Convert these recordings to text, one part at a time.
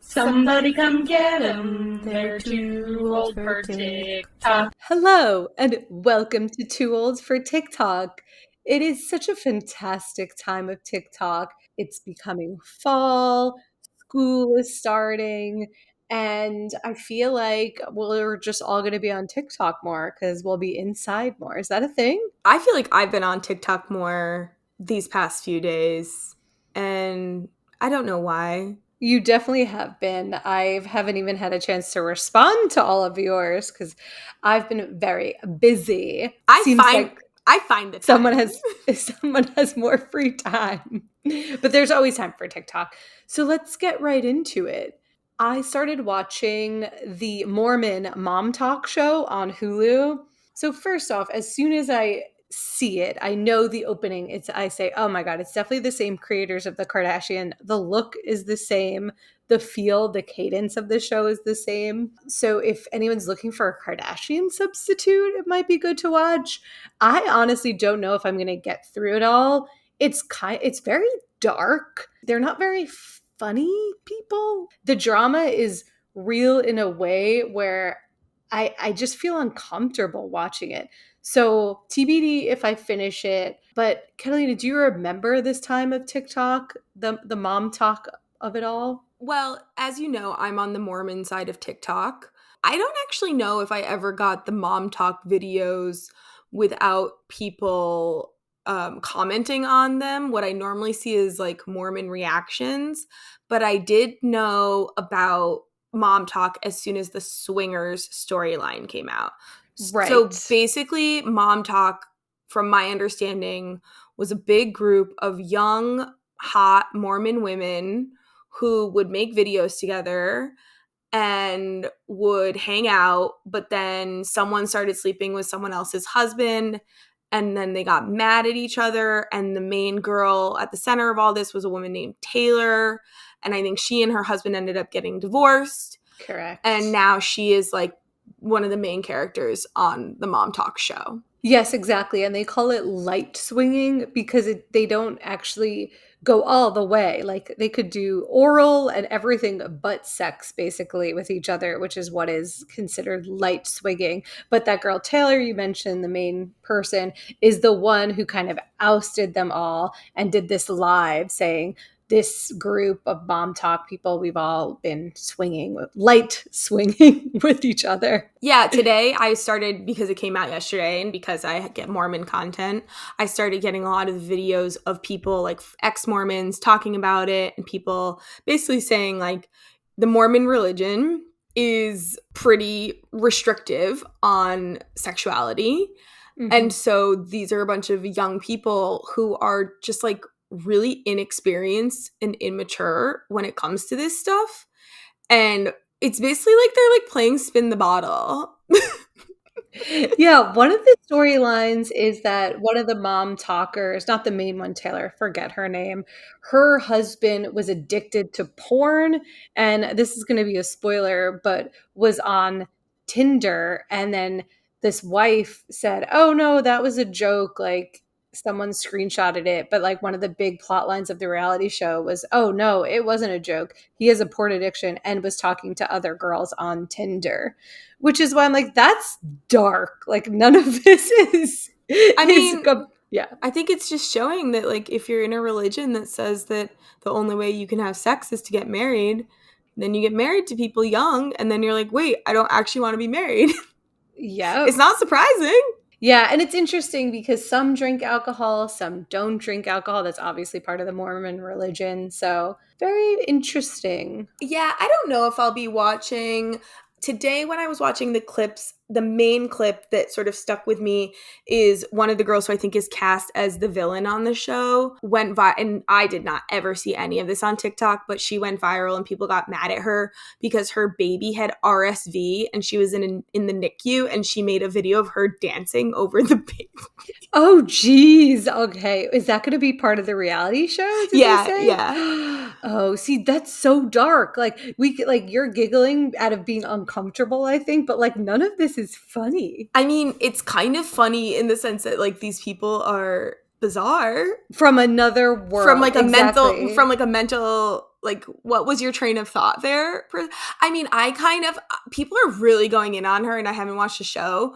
Somebody come get 'em, they're too old for TikTok. Hello, and welcome to Too Old for TikTok. It is such a fantastic time of TikTok. It's becoming fall, school is starting, and I feel like we're just all going to be on TikTok more because we'll be inside more. Is that a thing? I feel like I've been on TikTok more these past few days, and I don't know why. You definitely have been. I haven't even had a chance to respond to all of yours because I've been very busy. Seems like I find the someone time. has more free time. But there's always time for TikTok. So let's get right into it. I started watching the Mormon Momtok show on Hulu. So first off, as soon as I see it, I know the opening. I say, "Oh my god, it's definitely the same creators of the Kardashian. The look is the same, the feel, the cadence of the show is the same." So if anyone's looking for a Kardashian substitute, it might be good to watch. I honestly don't know if I'm going to get through it all. It's very dark. They're not very funny people. The drama is real in a way where I just feel uncomfortable watching it. So TBD if I finish it. But Catalina, do you remember this time of TikTok, the mom talk of it all? Well, as you know, I'm on the Mormon side of TikTok. I don't actually know if I ever got the mom talk videos without people commenting on them. What I normally see is like Mormon reactions, but I did know about mom talk as soon as the swingers storyline came out. So Right. basically, mom talk, from my understanding, was a big group of young, hot Mormon women who would make videos together and would hang out, but then someone started sleeping with someone else's husband, and then they got mad at each other, and the main girl at the center of all this was a woman named Taylor, and I think she and her husband ended up getting divorced, Correct. and now she is like one of the main characters on the Mom Talk show. Yes, exactly. And they call it light swinging because they don't actually go all the way. Like they could do oral and everything but sex basically with each other, which is what is considered light swinging. But that girl Taylor you mentioned, the main person, is the one who kind of ousted them all and did this live saying, this group of mom talk people, we've all been light swinging with each other. Yeah, today I started, because it came out yesterday and because I get Mormon content, I started getting a lot of videos of people like ex-Mormons talking about it, and people basically saying like the Mormon religion is pretty restrictive on sexuality. Mm-hmm. And so these are a bunch of young people who are just like really inexperienced and immature when it comes to this stuff. And it's basically like they're like playing spin the bottle. Yeah, one of the storylines is that one of the mom talkers, not the main one, Taylor, forget her name, her husband was addicted to porn. And this is going to be a spoiler, but was on Tinder. And then this wife said, "Oh, no, that was a joke. Like, someone screenshotted it." But like one of the big plot lines of the reality show was, "Oh, no, it wasn't a joke. He has a porn addiction and was talking to other girls on Tinder." Which is why I'm like, that's dark. Like none of this is I mean, yeah. I think it's just showing that like if you're in a religion that says that the only way you can have sex is to get married, then you get married to people young, and then you're like, wait, I don't actually want to be married. Yep. It's not surprising. Yeah, and it's interesting because some drink alcohol, some don't drink alcohol. That's obviously part of the Mormon religion. So, very interesting. Yeah, I don't know if I'll be watching. Today, when I was watching the clips, the main clip that sort of stuck with me is one of the girls who I think is cast as the villain on the show went viral, and I did not ever see any of this on TikTok, but she went viral and people got mad at her because her baby had RSV and she was in the NICU, and she made a video of her dancing over the baby. Oh, geez. Okay. Is that going to be part of the reality show? Did they say? Yeah. Oh, see, that's so dark. Like you're giggling out of being uncomfortable, I think, but like none of this is funny. I mean, it's kind of funny in the sense that like these people are bizarre From another world. from like a Exactly. mental like, what was your train of thought there? I mean, people are really going in on her, and I haven't watched the show.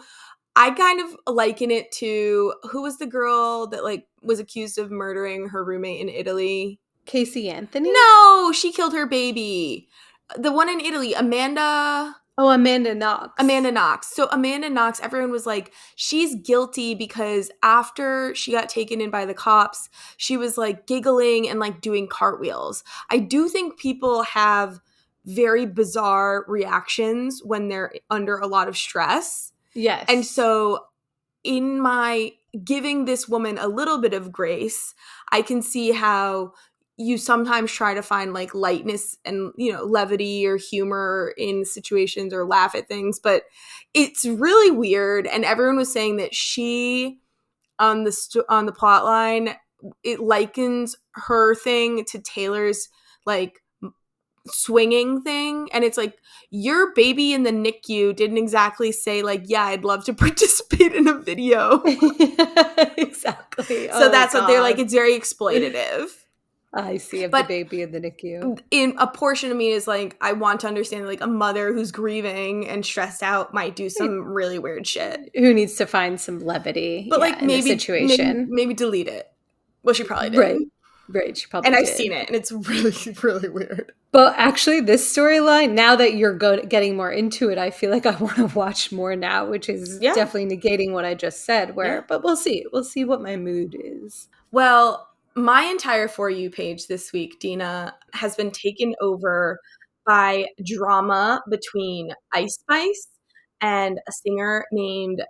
I kind of liken it to, who was the girl that like was accused of murdering her roommate in Italy? Casey Anthony? No, she killed her baby. The one in Italy, Amanda. Oh, Amanda Knox. Amanda Knox. So Amanda Knox, everyone was like, she's guilty because after she got taken in by the cops, she was like giggling and like doing cartwheels. I do think people have very bizarre reactions when they're under a lot of stress. Yes. And so in my giving this woman a little bit of grace, I can see how you sometimes try to find like lightness and, you know, levity or humor in situations or laugh at things, but it's really weird. And everyone was saying that she on the plot line, it likens her thing to Taylor's like swinging thing, and it's like, your baby in the NICU didn't exactly say like, yeah, I'd love to participate in a video. Exactly. So that's what they're like, it's very exploitative. I see, But the baby in the NICU. In a portion of me is like, I want to understand like a mother who's grieving and stressed out might do some really weird shit. Who needs to find some levity, but like in the situation. maybe delete it. Well, she probably did. Right. She probably and did. I've seen it, and it's really, really weird. But actually, this storyline, now that you're getting more into it, I feel like I want to watch more now, which is definitely negating what I just said. But we'll see. We'll see what my mood is. Well, my entire For You page this week, Dina, has been taken over by drama between Ice Spice and a singer named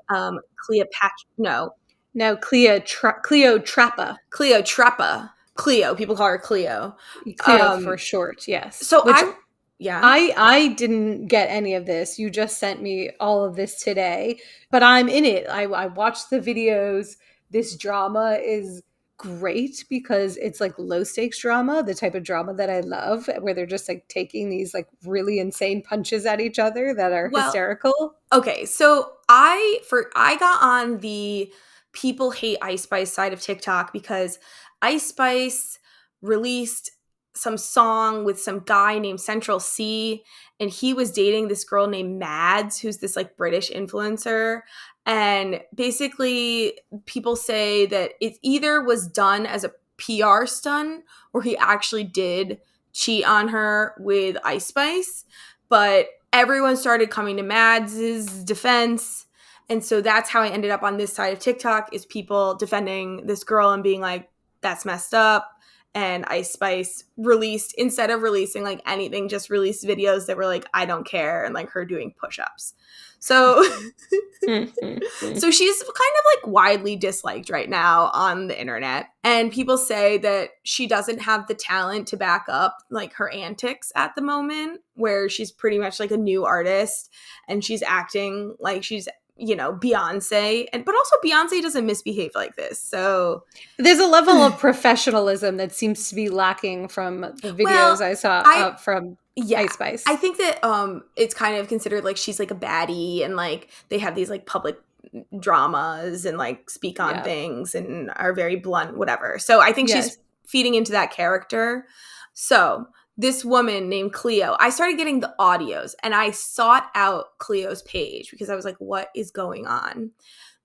Cleopatra. No, Cleo Trappa. Cleo Trappa. Cleo. People call her Cleo. Cleo for short, yes. So I didn't get any of this. You just sent me all of this today, but I'm in it. I watched the videos. This drama is great because it's like low stakes drama, the type of drama that I love, where they're just like taking these like really insane punches at each other that are hysterical. Okay, so I got on the people hate Ice Spice side of TikTok because Ice Spice released some song with some guy named Central C, and he was dating this girl named Mads, who's this like British influencer. And basically people say that it either was done as a PR stunt or he actually did cheat on her with Ice Spice. But everyone started coming to Mads's defense. And so that's how I ended up on this side of TikTok, is people defending this girl and being like, that's messed up. And Ice Spice released, instead of releasing like anything, just released videos that were like, I don't care, and like her doing push-ups. So so she's kind of like widely disliked right now on the internet. And people say that she doesn't have the talent to back up like her antics at the moment, where she's pretty much like a new artist and she's acting like she's, you know, Beyonce. But also Beyonce doesn't misbehave like this. So there's a level of professionalism that seems to be lacking from the videos I saw from Ice Spice. I think that it's kind of considered like she's like a baddie, and like they have these like public dramas and like speak on things and are very blunt, whatever. So I think she's feeding into that character. So this woman named Cleo, I started getting the audios and I sought out Cleo's page because I was like, what is going on?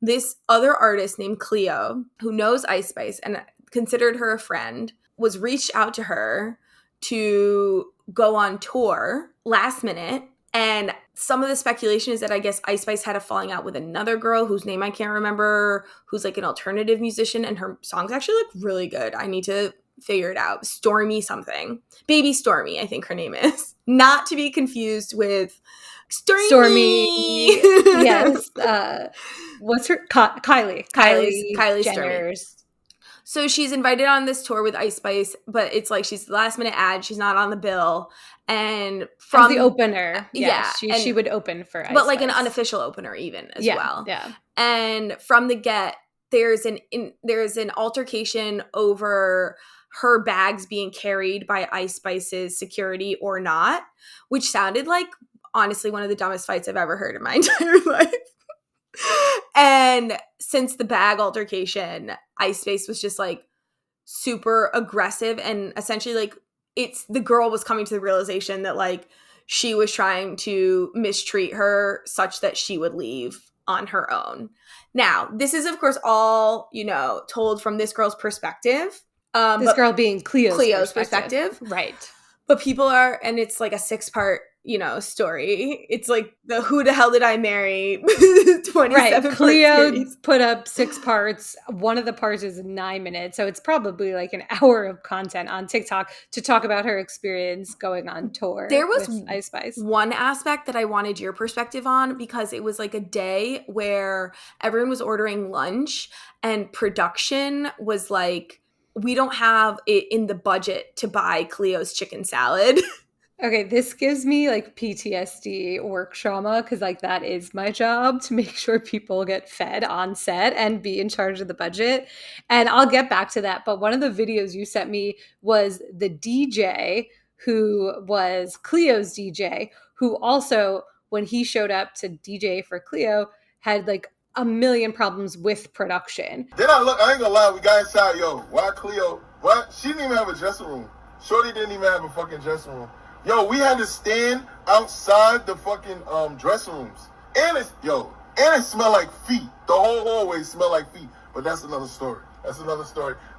This other artist named Cleo, who knows Ice Spice and considered her a friend, was reached out to her to go on tour last minute. And some of the speculation is that I guess Ice Spice had a falling out with another girl whose name I can't remember, who's like an alternative musician, and her songs actually look really good. I need to figure it out. Stormy something. Baby Stormy, I think her name is. Not to be confused with Stormy. Yes. What's her? Kylie Jenner's. So she's invited on this tour with Ice Spice, but it's like she's the last minute ad. She's not on the bill. And from the opener. She would open for Ice But like Spice. An unofficial opener even as well. Yeah. And from the get, there's an altercation over her bags being carried by Ice Spice's security or not, which sounded like honestly one of the dumbest fights I've ever heard in my entire life. And since the bag altercation, Ice Spice was just like super aggressive and essentially like it's the girl was coming to the realization that like she was trying to mistreat her such that she would leave on her own. Now, this is of course all, you know, told from this girl's perspective. This But girl being Cleo's perspective. Right. But people are, and it's like a 6-part, you know, story. It's like the Who the Hell Did I Marry 27 Right. part Cleo series. put up 6 parts. One of the parts is 9 minutes. So it's probably like an hour of content on TikTok to talk about her experience going on tour There was with Ice Spice. one aspect that I wanted your perspective on, because it was like a day where everyone was ordering lunch and production was like, we don't have it in the budget to buy Cleo's chicken salad. Okay, this gives me like PTSD work trauma because like that is my job, to make sure people get fed on set and be in charge of the budget. And I'll get back to that. But one of the videos you sent me was the DJ who was Cleo's DJ, who also, when he showed up to DJ for Cleo, had like a million problems with production. Then I ain't gonna lie, we got inside, yo, why Cleo, what? She didn't even have a dressing room. Shorty didn't even have a fucking dressing room. Yo, we had to stand outside the fucking dressing rooms. And it smelled like feet. The whole hallway smelled like feet. But that's another story.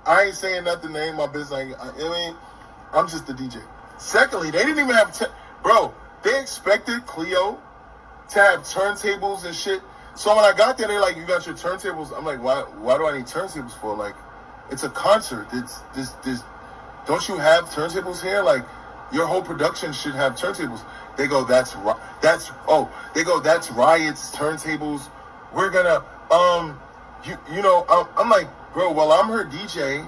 I ain't saying nothing, that ain't my business. I'm just the DJ. Secondly, they didn't even have, bro, they expected Cleo to have turntables and shit. So when I got there, they're like, you got your turntables? I'm like, why do I need turntables for? Like, it's a concert. It's this, don't you have turntables here? Like, your whole production should have turntables. They go, that's Riot's turntables. We're gonna, I'm like, bro, well, I'm her DJ,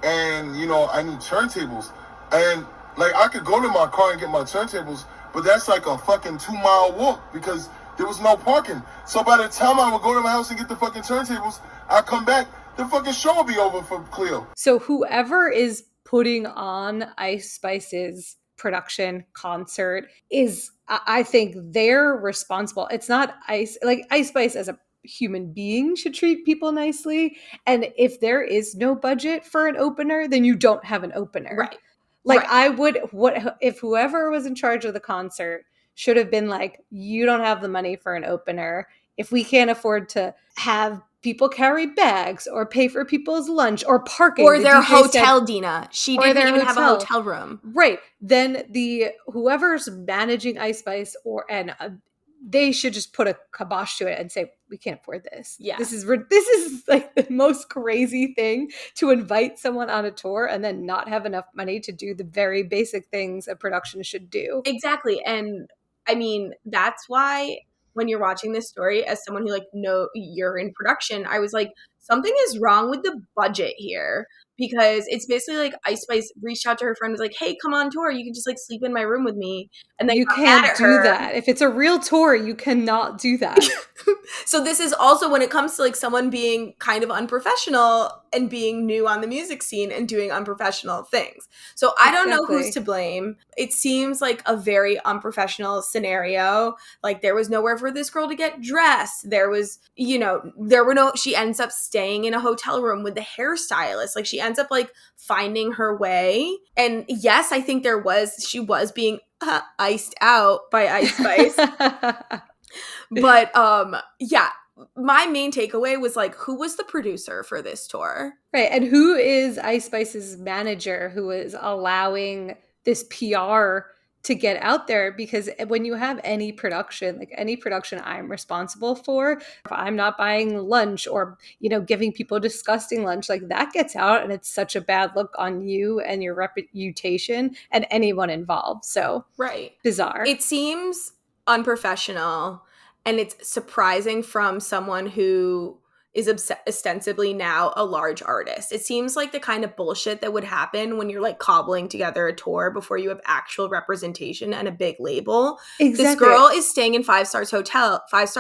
and, you know, I need turntables. And, like, I could go to my car and get my turntables, but that's like a fucking 2-mile walk because there was no parking. So by the time I would go to my house and get the fucking turntables, I come back, the fucking show will be over for Cleo. So whoever is putting on Ice Spice's production concert is, I think they're responsible. It's not Ice Spice as a human being should treat people nicely. And if there is no budget for an opener, then you don't have an opener. Right. Like right. I would, if whoever was in charge of the concert should have been like, you don't have the money for an opener. If we can't afford to have people carry bags or pay for people's lunch or parking, or their hotel, Dina. She didn't even have a hotel room. Right. Then whoever's managing Ice Spice they should just put a kibosh to it and say, we can't afford this. Yeah. This is like the most crazy thing, to invite someone on a tour and then not have enough money to do the very basic things a production should do. Exactly. And I mean, that's why when you're watching this story, as someone who like, no, you're in production, I was like, something is wrong with the budget here, because it's basically like Ice Spice reached out to her friend, was like, hey, come on tour, you can just like sleep in my room with me, and then you can't do that. If it's a real tour, you cannot do that. So this is also when it comes to like someone being kind of unprofessional and being new on the music scene and doing unprofessional things. So I don't know who's to blame. It seems like a very unprofessional scenario. Like there was nowhere for this girl to get dressed. There was, she ends up staying in a hotel room with the hairstylist. Like she ends up like finding her way. And yes, I think she was being iced out by Ice Spice. But yeah, my main takeaway was like, who was the producer for this tour? Right. And who is Ice Spice's manager who is allowing this PR to get out there? Because when you have any production I'm responsible for, if I'm not buying lunch or, giving people disgusting lunch, like that gets out and it's such a bad look on you and your reputation and anyone involved. So right. Bizarre. It seems unprofessional. And it's surprising from someone who is ostensibly now a large artist. It seems like the kind of bullshit that would happen when you're like cobbling together a tour before you have actual representation and a big label. Exactly. This girl is staying in 5-star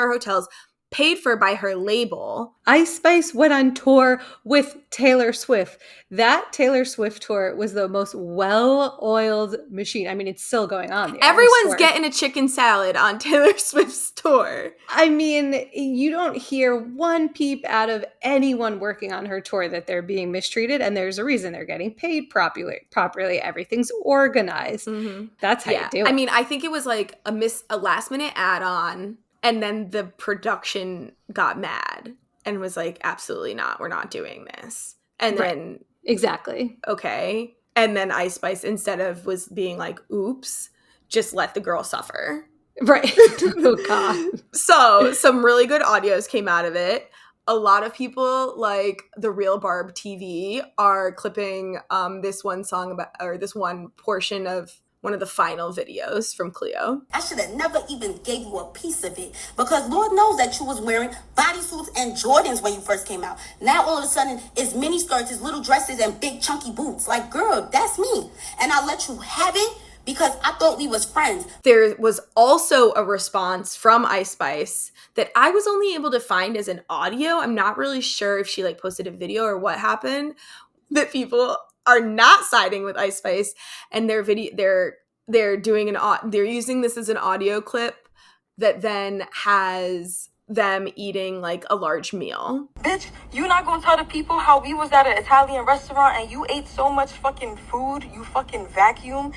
hotels, paid for by her label. Ice Spice went on tour with Taylor Swift. That Taylor Swift tour was the most well-oiled machine. I mean, it's still going on. The Everyone's tour. getting a chicken salad on Taylor Swift's tour. I mean, you don't hear one peep out of anyone working on her tour that they're being mistreated, and there's a reason. They're getting paid properly. Everything's organized. Mm-hmm. That's how you do it. I mean, I think it was like a last-minute add-on, and then the production got mad and was like, absolutely not. We're not doing this. And then... Exactly. Okay. And then Ice Spice, instead of was being like, oops, just let the girl suffer. Right. Oh, God. So some really good audios came out of it. A lot of people, like The Real Barb TV, are clipping this one song about, or this one portion of one of the final videos from Cleo. I should have never even gave you a piece of it, because Lord knows that you was wearing bodysuits and Jordans when you first came out. Now all of a sudden it's mini skirts, it's little dresses, and big chunky boots. Like, girl, that's me. And I let you have it because I thought we was friends. There was also a response from Ice Spice that I was only able to find as an audio. I'm not really sure if she like posted a video or what happened, that people are not siding with Ice Spice, and they're doing they're using this as an audio clip that then has them eating like a large meal. Bitch, you not gonna tell the people how we was at an Italian restaurant and you ate so much fucking food, you fucking vacuum?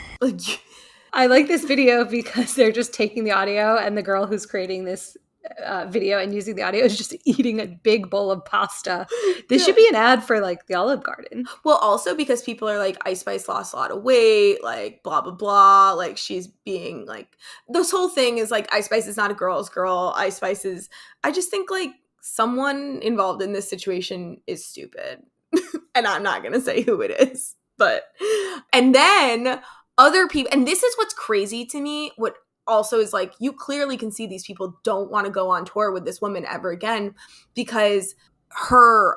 I like this video because they're just taking the audio, and the girl who's creating this video and using the audio is just eating a big bowl of pasta. This should be an ad for like the Olive Garden. Well, also because people are like, Ice Spice lost a lot of weight, like blah blah blah, like she's being like, this whole thing is like, Ice Spice is not a girl's girl. Ice Spice is, I just think like someone involved in this situation is stupid. And I'm not gonna say who it is, but and then other people, and this is what's crazy to me, what also is like, you clearly can see these people don't want to go on tour with this woman ever again, because her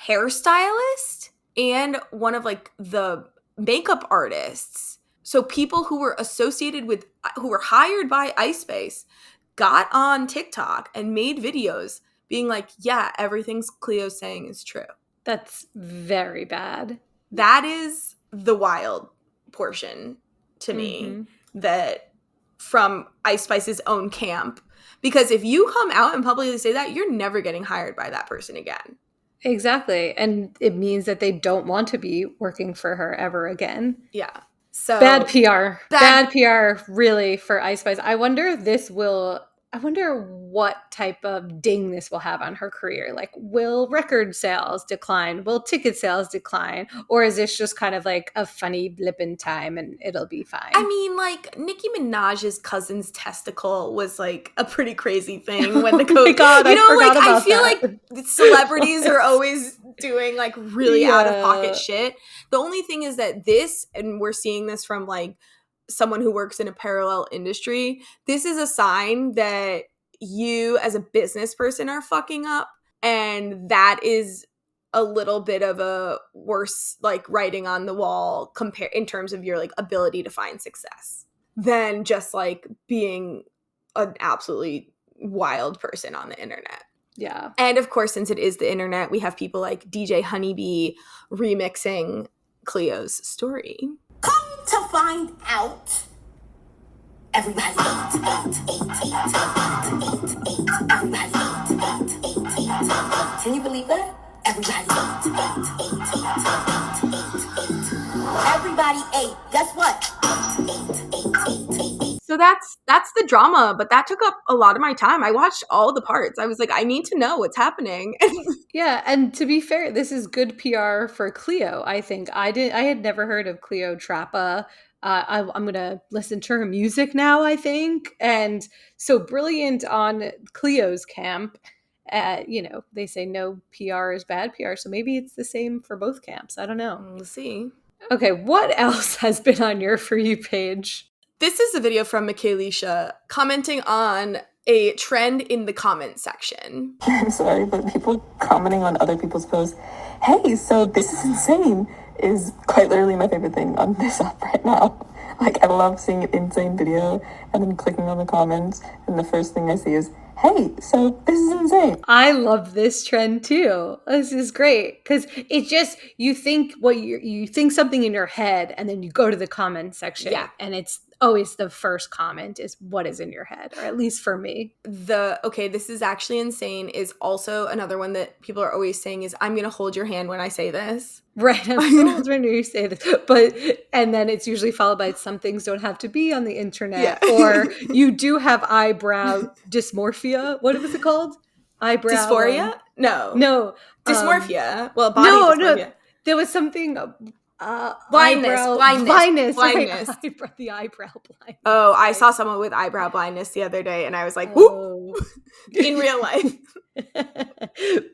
hairstylist and one of like the makeup artists, so people who were associated with, who were hired by Ice Spice, got on TikTok and made videos being like, yeah, everything's Cleo's saying is true. That's very bad. That is the wild portion to me, that from Ice Spice's own camp, because if you come out and publicly say that, you're never getting hired by that person again. Exactly. And it means that they don't want to be working for her ever again. Yeah. So bad PR. Bad PR, really, for Ice Spice. I wonder what type of ding this will have on her career. Like, will record sales decline? Will ticket sales decline? Or is this just kind of like a funny blip in time and it'll be fine? I mean, like, Nicki Minaj's cousin's testicle was like a pretty crazy thing when the COVID. Oh my God, you know, I forgot like, about I feel that. like celebrities are always doing like really out of pocket shit. The only thing is that this, and we're seeing this from like someone who works in a parallel industry, this is a sign that you as a business person are fucking up, and that is a little bit of a worse like writing on the wall compare in terms of your like ability to find success than just like being an absolutely wild person on the internet. Yeah. And of course, since it is the internet, we have people like DJ Honeybee remixing Cleo's story. Come to find out, everybody everybody Can you believe that? Everybody ate. Guess what? So that's the drama, but that took up a lot of my time. I watched all the parts. I was like, I need to know what's happening. Yeah, and to be fair, this is good PR for Cleo, I think. I had never heard of Cleo Trappa. I'm going to listen to her music now, I think. And so brilliant on Cleo's camp. You know, they say no PR is bad PR. So maybe it's the same for both camps. I don't know. We'll see. Okay, what else has been on your For You page? This is a video from Michaelisha commenting on a trend in the comment section. I'm sorry, but people commenting on other people's posts, hey, so this is insane, is quite literally my favorite thing on this app right now. Like, I love seeing an insane video and then clicking on the comments, and the first thing I see is, hey, so this is insane. I love this trend too. This is great because it just you think you think something in your head, and then you go to the comment section, Yeah. and it's always the first comment is what is in your head, or at least for me. Okay, this is actually insane is also another one that people are always saying is I'm gonna hold your hand when I say this. Right, I'm so old when you say this, but and then it's usually followed by some things don't have to be on the internet, Yeah. or you do have eyebrow dysmorphia. What was it called? Eyebrow Dysphoria? No. no Dysmorphia. Well, body no dysmorphia. there was something Blindness. blindness, right? Blindness. The eyebrow blindness. Oh, I right. saw someone with eyebrow blindness the other day, and I was like, whoop, Oh. in real life.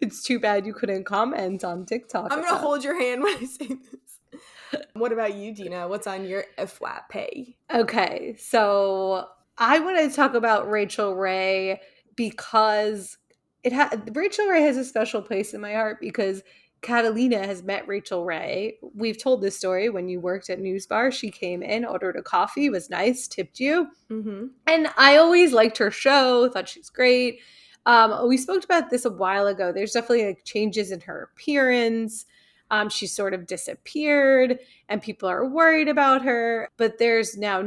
It's too bad you couldn't comment on TikTok. I'm going to hold your hand when I say this. What about you, Dina? What's on your FWAP pay? Okay, so I want to talk about Rachel Ray because Rachel Ray has a special place in my heart because Catalina has met Rachel Ray. We've told this story when you worked at News Bar. She came in, ordered a coffee, was nice, tipped you. Mm-hmm. And I always liked her show, thought she's great. We spoke about this a while ago. There's definitely like changes in her appearance. She sort of disappeared and people are worried about her. But there's now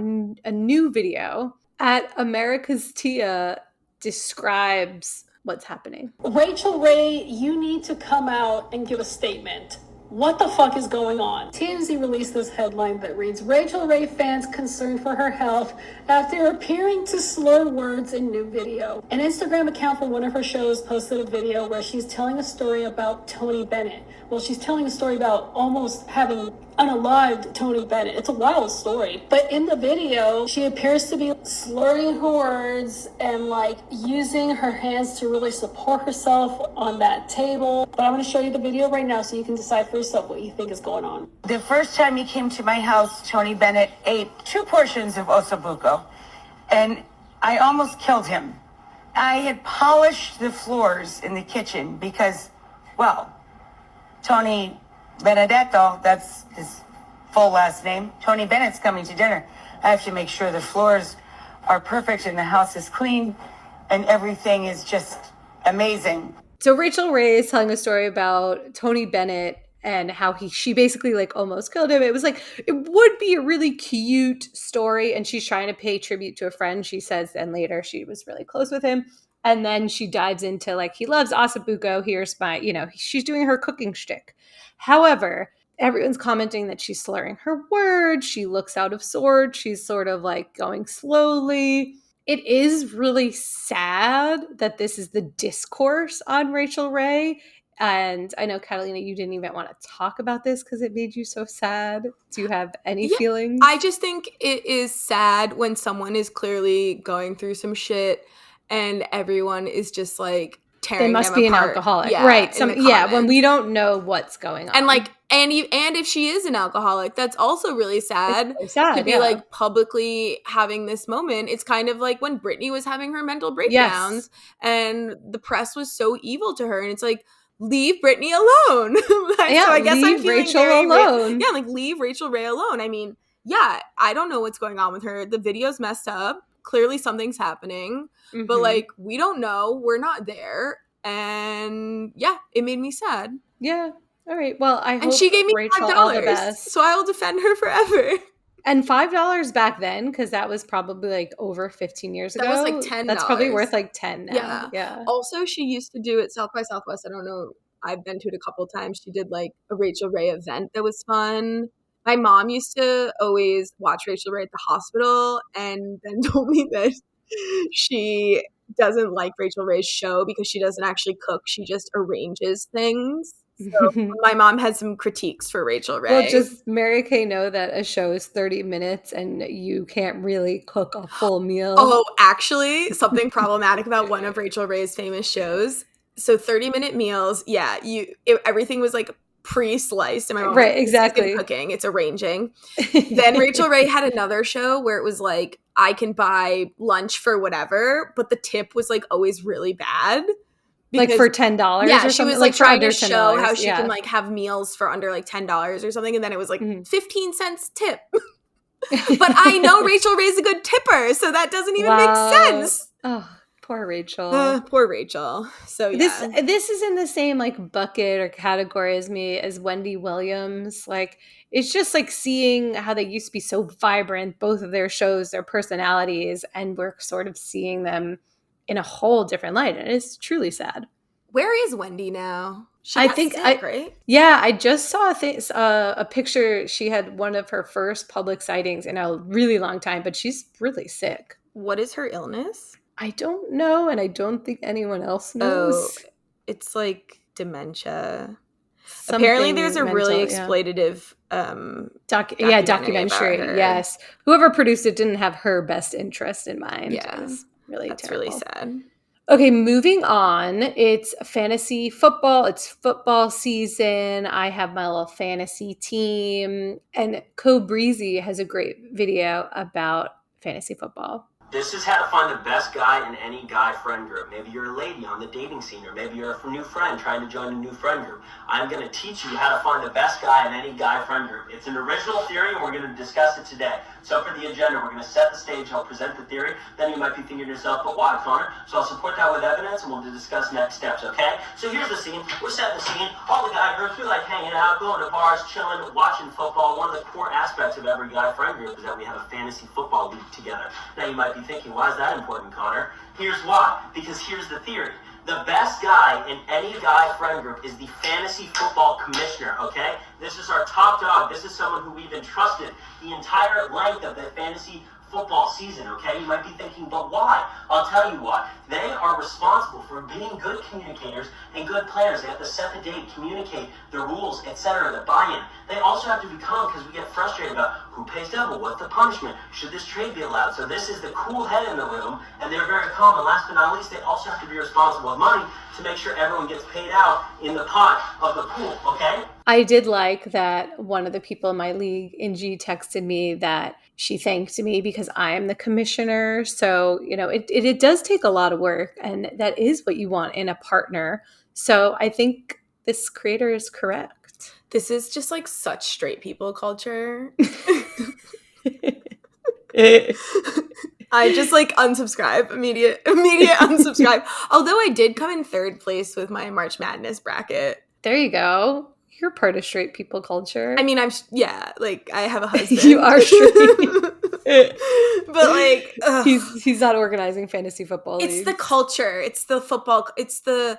a new video at America's Tia describes what's happening. Rachel Ray, you need to come out and give a statement. What the fuck is going on? TMZ released this headline that reads, Rachel Ray fans concerned for her health after appearing to slur words in new video. An Instagram account for one of her shows posted a video where she's telling a story about Tony Bennett. Well, she's telling a story about almost having unalived Tony Bennett. It's a wild story. But in the video, she appears to be slurring her words and like using her hands to really support herself on that table. But I'm going to show you the video right now so you can decide for yourself what you think is going on. The first time he came to my house, Tony Bennett ate 2 portions of ossobuco, and I almost killed him. I had polished the floors in the kitchen because, well, Tony Benedetto, that's his full last name. Tony Bennett's coming to dinner. I have to make sure the floors are perfect and the house is clean and everything is just amazing. So Rachel Ray is telling a story about Tony Bennett and how she basically like almost killed him. It was like, it would be a really cute story. And she's trying to pay tribute to a friend. She says, and later she was really close with him. And then she dives into like, he loves Asabuco. Here's my, she's doing her cooking shtick. However, everyone's commenting that she's slurring her words. She looks out of sorts. She's sort of like going slowly. It is really sad that this is the discourse on Rachel Ray. And I know, Catalina, you didn't even want to talk about this because it made you so sad. Do you have any feelings? I just think it is sad when someone is clearly going through some shit and everyone is just like tearing them apart. They must be an alcoholic. Yeah, right. When we don't know what's going on. And like, and if she is an alcoholic, that's also really sad. It's so sad to be like publicly having this moment. It's kind of like when Britney was having her mental breakdowns and the press was so evil to her. And it's like, leave Britney alone. So I guess I'm feeling Rachel alone. like leave Rachel Ray alone. I mean, yeah, I don't know what's going on with her. The video's messed up. Clearly something's happening, but like, we don't know. We're not there. And yeah, it made me sad. Yeah. All right. Well, I hope and she gave me Rachel $5, all the best. So I will defend her forever. And $5 back then, because that was probably like over 15 years ago. That was like $10. That's probably worth like 10 now. Yeah. Also, she used to do at South by Southwest. I don't know. I've been to it a couple of times. She did like a Rachel Ray event that was fun. My mom used to always watch Rachel Ray at the hospital and then told me that she doesn't like Rachel Ray's show because she doesn't actually cook. She just arranges things. So my mom had some critiques for Rachel Ray. Well, just Mary Kay know that a show is 30 minutes and you can't really cook a full meal. Oh, actually, something problematic about one of Rachel Ray's famous shows. So 30-minute meals, yeah, everything was like pre-sliced. And my mom right, exactly. It's cooking, it's arranging. Then Rachel Ray had another show where it was like, I can buy lunch for whatever, but the tip was like always really bad. Like for $10 yeah, or she was like trying to show how she can like have meals for under like $10 or something. And then it was like 15 cents tip. But I know Rachel Ray's a good tipper, so that doesn't even make sense. Oh, Poor Rachel. Poor Rachel. So yeah. This is in the same like bucket or category as me as Wendy Williams. Like it's just like seeing how they used to be so vibrant, both of their shows, their personalities, and we're sort of seeing them in a whole different light. And it's truly sad. Where is Wendy now? She I got think sick, right? Yeah, I just saw a picture. She had one of her first public sightings in a really long time, but she's really sick. What is her illness? I don't know, and I don't think anyone else Oh, knows. it's like dementia. Something Apparently there's a mental, really yeah. exploitative documentary. about her. Yes. Whoever produced it didn't have her best interest in mind. Yeah. It was really That's terrible. really sad. Okay, moving on. It's fantasy football. It's football season. I have my little fantasy team. And Co-Breezy has a great video about fantasy football. This is how to find the best guy in any guy friend group. Maybe you're a lady on the dating scene, or maybe you're a new friend trying to join a new friend group. I'm going to teach you how to find the best guy in any guy friend group. It's an original theory, and we're going to discuss it today. So for the agenda, we're going to set the stage, I'll present the theory, then you might be thinking to yourself, but why, Connor? So I'll support that with evidence, and we'll discuss next steps, okay? So here's the scene. We're setting the scene. All the guy groups, we like hanging out, going to bars, chilling, watching football. One of the core aspects of every guy friend group is that we have a fantasy football league together. Now you might be thinking, why is that important, Connor? Here's why. Because here's the theory. The best guy in any guy friend group is the fantasy football commissioner, okay? This is our top dog. This is someone who we've entrusted the entire length of the fantasy football season, okay? You might be thinking, but why? I'll tell you why. They are responsible for being good communicators and good planners. They have to set the date, communicate the rules, etc., the buy-in. They also have to be calm because we get frustrated about who pays double, what's the punishment, should this trade be allowed? So this is the cool head in the room, and they're very calm. And last but not least, they also have to be responsible with money to make sure everyone gets paid out in the pot of the pool, okay? I did like that one of the people in my league, Ingy, texted me that she thanked me because I am the commissioner. So, you know, it does take a lot of work, and that is what you want in a partner. So I think this creator is correct. This is just like such straight people culture. I just like unsubscribe, immediate unsubscribe. Although I did come in third place with my March Madness bracket. There you go. You're part of straight people culture. I mean, like I have a husband. You are straight. But like he's not organizing fantasy football leagues. It's the culture. It's the football. It's the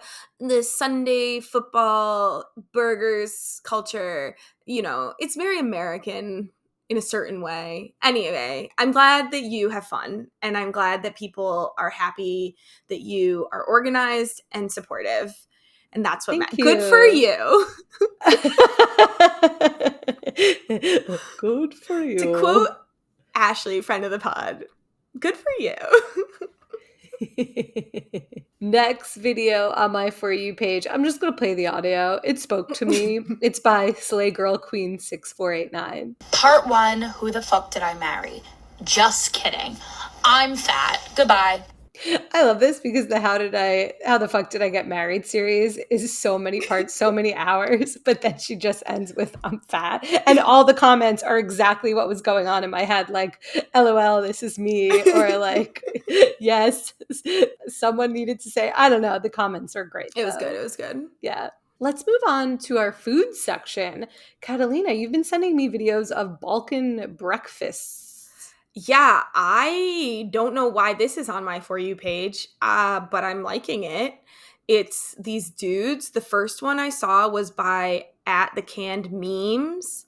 Sunday football burgers culture. You know, it's very American in a certain way. Anyway, I'm glad that you have fun, and I'm glad that people are happy that you are organized and supportive. And that's what matters. Good for you. Good for you. To quote Ashley, friend of the pod, good for you. Next video on my For You page. I'm just going to play the audio. It spoke to me. It's by Slay Girl Queen 6489. Part 1, who the fuck did I marry? Just kidding. I'm fat. Goodbye. I love this because the how the fuck did I get married series is so many parts, so many hours, but then she just ends with I'm fat. And all the comments are exactly what was going on in my head, like, LOL, this is me, or like, yes, someone needed to say, I don't know. The comments are great. It was good. Yeah. Let's move on to our food section. Catalina, you've been sending me videos of Balkan breakfasts. Yeah, I don't know why this is on my For You page, but I'm liking it. It's these dudes. The first one I saw was by @thecannedmemes.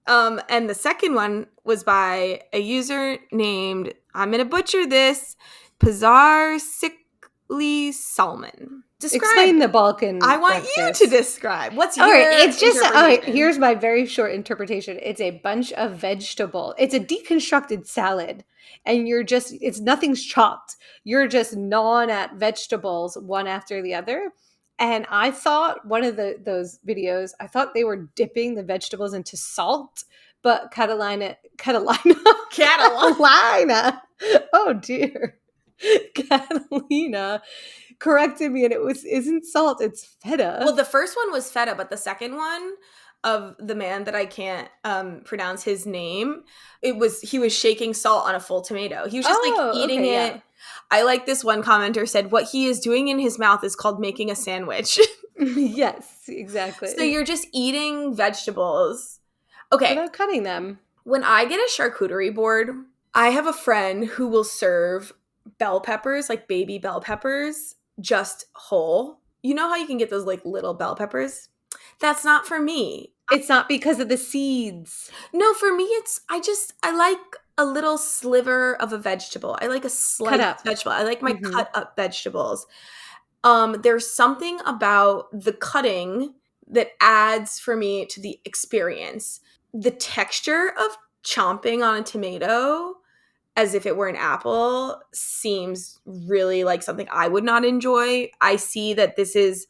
And the second one was by a user named, I'm going to butcher this, Pazar Sikli Salman. Explain the Balkan I want breakfast. you to describe. What's your it's just interpretation? Here's my very short interpretation. It's a bunch of vegetable. It's a deconstructed salad, and nothing's chopped. You're just gnawing at vegetables one after the other. And I thought one of those videos, I thought they were dipping the vegetables into salt, but Catalina. Oh dear. Catalina corrected me, and it isn't salt, it's feta. Well, the first one was feta, but the second one of the man that I can't pronounce his name. He was shaking salt on a full tomato. He was just like eating okay, it. yeah. I like this one commenter said, what he is doing in his mouth is called making a sandwich. Yes, exactly. So you're just eating vegetables. Okay. Without cutting them. When I get a charcuterie board, I have a friend who will serve bell peppers, like baby bell peppers, just whole. You know how you can get those like little bell peppers? That's not for me. It's not because of the seeds. No, for me, I like a little sliver of a vegetable. I like a sliced vegetable. I like my cut up vegetables. There's something about the cutting that adds for me to the experience. The texture of chomping on a tomato as if it were an apple seems really like something I would not enjoy. I see that this is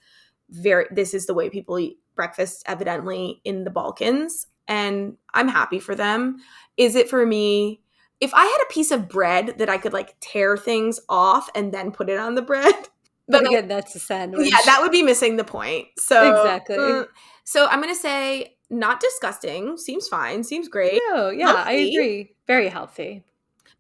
the way people eat breakfast evidently in the Balkans, and I'm happy for them. Is it for me? If I had a piece of bread that I could like tear things off and then put it on the bread, but again, that's a sandwich. Yeah, that would be missing the point. So exactly. So I'm gonna say not disgusting. Seems fine. Seems great. No, yeah, healthy. I agree. Very healthy.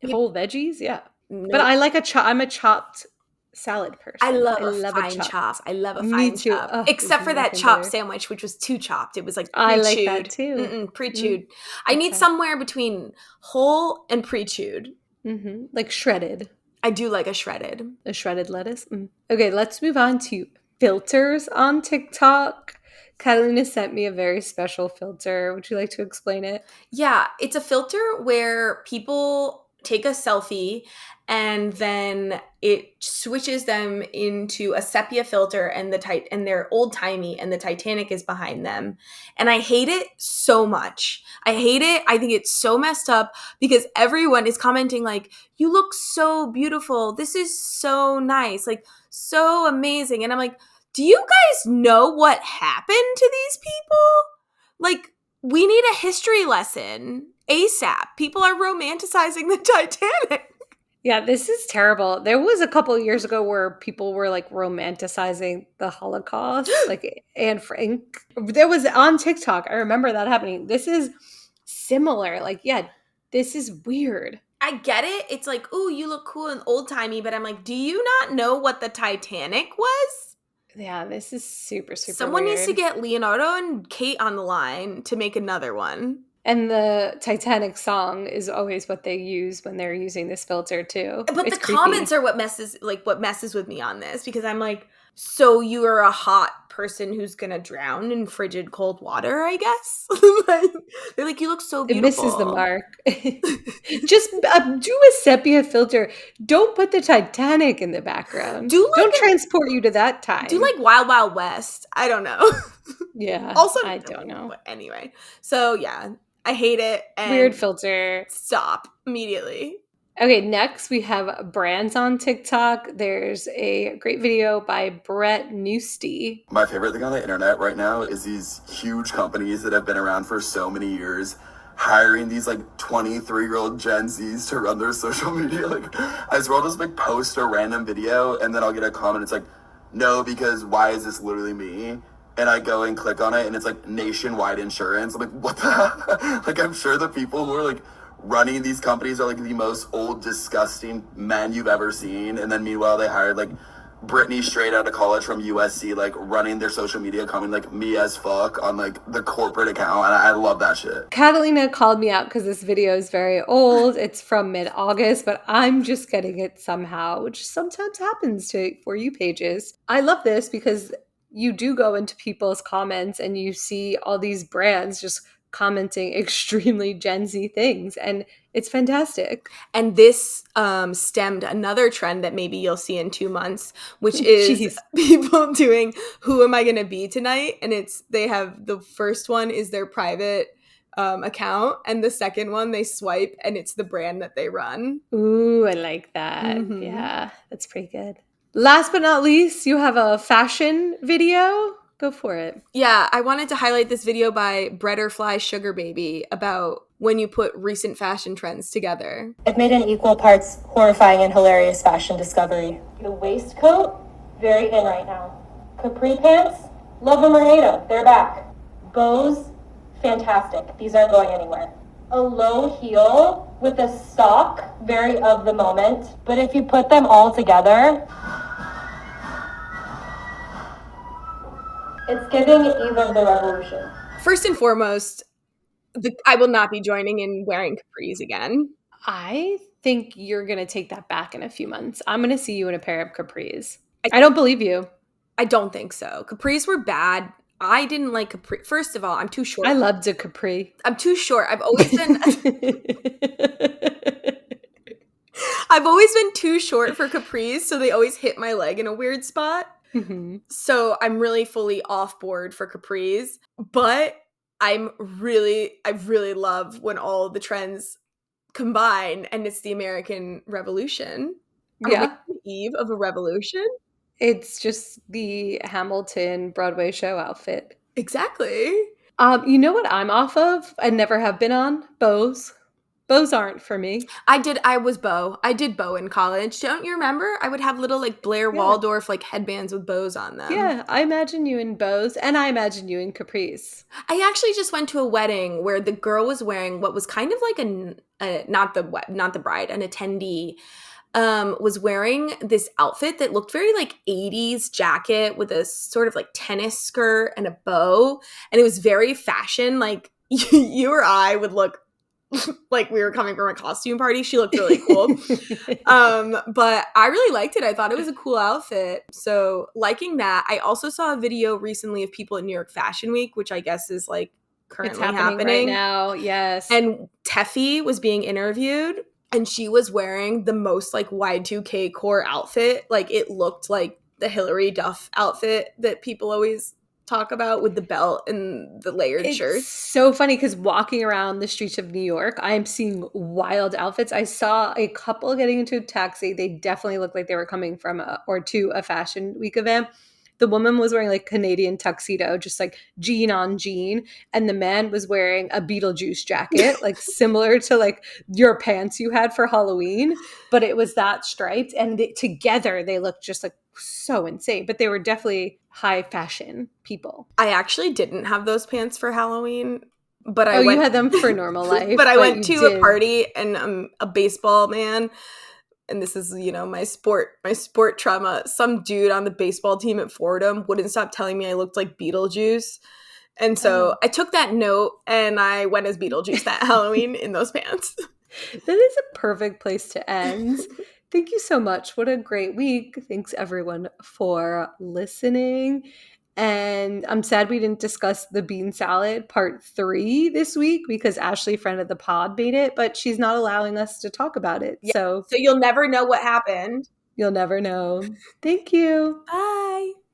Whole veggies, yeah. No. But I like I'm a chopped salad person. I love a fine chop. I love a fine chop. Oh, except for that chopped sandwich, which was too chopped. It was like pre-chewed. I like that too. Pre-chewed. I need somewhere between whole and pre-chewed. Like shredded. I do like a shredded lettuce. Okay, let's move on to filters on TikTok. Catalina sent me a very special filter. Would you like to explain it? Yeah, it's a filter where people take a selfie and then it switches them into a sepia filter and they're old-timey and the Titanic is behind them. And I hate it so much. I hate it. I think it's so messed up because everyone is commenting like, you look so beautiful. This is so nice. Like, so amazing. And I'm like, do you guys know what happened to these people? Like, we need a history lesson ASAP. People are romanticizing the Titanic. Yeah, this is terrible. There was a couple of years ago where people were like romanticizing the Holocaust, like Anne Frank. There was on TikTok. I remember that happening. This is similar. Like, yeah, this is weird. I get it. It's like, ooh, you look cool and old-timey, but I'm like, do you not know what the Titanic was? Yeah, this is super, super Someone weird. Needs to get Leonardo and Kate on the line to make another one. And the Titanic song is always what they use when they're using this filter too. But it's the creepy. Comments are what messes with me on this because I'm like, so you are a hot person who's gonna drown in frigid cold water, I guess. They're like, you look so beautiful. It misses the mark. Just do a sepia filter. Don't put the Titanic in the background. Don't transport you to that time. Do like Wild Wild West. I don't know. Yeah. Also, I don't know. But anyway, so yeah. I hate it. And weird filter. Stop immediately. Okay, next we have brands on TikTok. There's a great video by Brett Newsty. My favorite thing on the internet right now is these huge companies that have been around for so many years hiring these like 23-year-old Gen Zs to run their social media. Like, I swear I'll just like post a random video and then I'll get a comment. It's like, no, because why is this literally me? And I go and click on it, and it's like Nationwide Insurance. I'm like, what the hell? Like, I'm sure the people who are like running these companies are like the most old, disgusting men you've ever seen. And then meanwhile, they hired like Brittany straight out of college from USC, like running their social media, coming like me as fuck on like the corporate account. And I love that shit. Catalina called me out because this video is very old. It's from mid-August, but I'm just getting it somehow, which sometimes happens to For You pages. I love this because you do go into people's comments and you see all these brands just commenting extremely Gen Z things, and it's fantastic. And this stemmed another trend that maybe you'll see in 2 months, which is people doing who am I gonna be tonight? And they have the first one is their private account, and the second one they swipe and it's the brand that they run. Ooh, I like that. Yeah, that's pretty good. Last but not least, you have a fashion video. Go for it. Yeah, I wanted to highlight this video by Bretterfly Sugar Baby about when you put recent fashion trends together. I've made an equal parts horrifying and hilarious fashion discovery. The waistcoat, very in right now. Capri pants, love them or hate them, they're back. Bows, fantastic. These aren't going anywhere. A low heel with a sock, very of the moment. But if you put them all together, it's giving Eve of the Revolution. First and foremost, I will not be joining in wearing capris again. I think you're going to take that back in a few months. I'm going to see you in a pair of capris. I don't believe you. I don't think so. Capris were bad. I didn't like capri. First of all, I'm too short. I loved a capri. I'm too short. I've always been too short for capris, so they always hit my leg in a weird spot. Mm-hmm. So I'm really fully off board for capris, but I really love when all the trends combine and it's the American Revolution. Are we on the eve of a revolution? It's just the Hamilton Broadway show outfit. Exactly. You know what I'm off of? I never have been on? Bows. Bows aren't for me. I was bow. I did bow in college. Don't you remember? I would have little like Blair Waldorf like headbands with bows on them. Yeah, I imagine you in bows, and I imagine you in capris. I actually just went to a wedding where the girl was wearing what was kind of like not the bride, an attendee was wearing this outfit that looked very like 80s jacket with a sort of like tennis skirt and a bow, and it was very fashion. Like you or I would look like we were coming from a costume party. She looked really cool. But I really liked it. I thought it was a cool outfit. So liking that. I also saw a video recently of people at New York Fashion Week, which I guess is like currently happening right now. Yes. And Teffy was being interviewed and she was wearing the most like Y2K core outfit. Like it looked like the Hillary Duff outfit that people always talk about with the belt and the layered shirts. It's so funny because walking around the streets of New York, I'm seeing wild outfits. I saw a couple getting into a taxi. They definitely looked like they were coming from to a fashion week event. The woman was wearing like Canadian tuxedo, just like jean on jean. And the man was wearing a Beetlejuice jacket, like similar to like your pants you had for Halloween. But it was that striped. And together they looked just like so insane. But they were definitely high fashion people. I actually didn't have those pants for Halloween. But you had them for normal life. But I went to a party and I'm a baseball man. And this is, you know, my sport trauma. Some dude on the baseball team at Fordham wouldn't stop telling me I looked like Beetlejuice. And so I took that note and I went as Beetlejuice that Halloween in those pants. That is a perfect place to end. Thank you so much. What a great week. Thanks everyone for listening. And I'm sad we didn't discuss the bean salad part 3 this week because Ashley, friend of the pod, made it, but she's not allowing us to talk about it. Yeah. So you'll never know what happened. You'll never know. Thank you. Bye.